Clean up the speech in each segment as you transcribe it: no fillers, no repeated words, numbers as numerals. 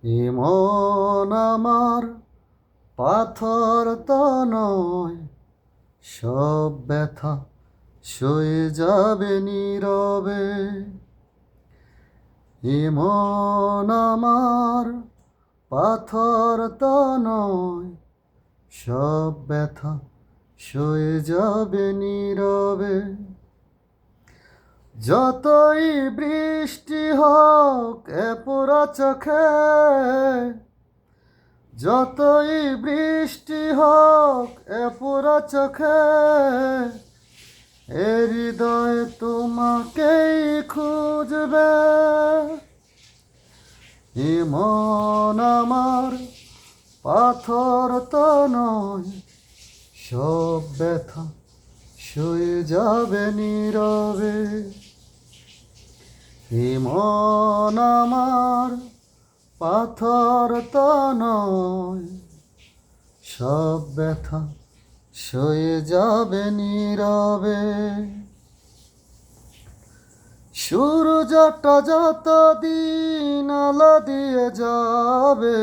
এ মন আমার পাথর তো নয়, সব ব্যথা সয়ে যাবে নীরবে। এ মন আমার পাথর তো নয়, সব ব্যথা সয়ে যাবে নীরবে। যতই বৃষ্টি হোক এ পোড়া চোখে, যতই বৃষ্টি হোক এ পোড়া চোখে, এ হৃদয় তোমাকেই খুঁজবে। এ মন আমার পাথর তো নয়, সব ব্যথা সয়ে যাবে নীরবে। এ মন আমার পাথর তো নয়, সব ব্যথা সয়ে যাবে নীরবে। সূর্যটা যত দিন আলো দিয়ে যাবে,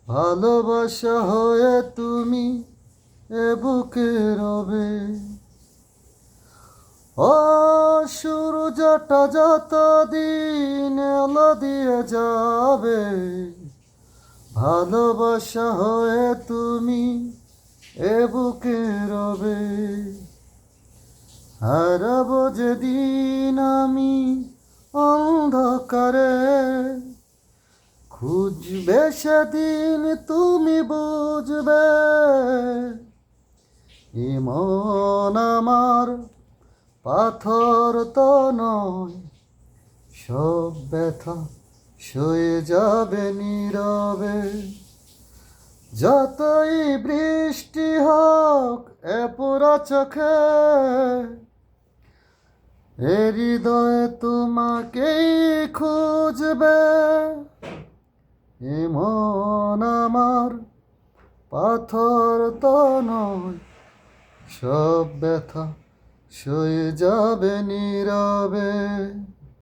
ভালোবাসা হয়ে তুমি এ বুকে রবে। ও সূর্যটা যত দিন আলো দিয়ে যাবে, ভালোবাসা হয়ে তুমি এ বুকে রবে। হারাবো যেদিন আমি অন্ধকারে, খুঁজবে সেদিন তুমি বুঝবে। এ মন আমার পাথর তো নয়, সব ব্যথা সয়ে যাবে নীরবে। যতই বৃষ্টি হোক এ পোড়া চোখে, এ হৃদয় তোমাকেই খুঁজবে। এ মন আমার পাথর তো নয়, সব ব্যথা সয়ে যাবে নীরবে।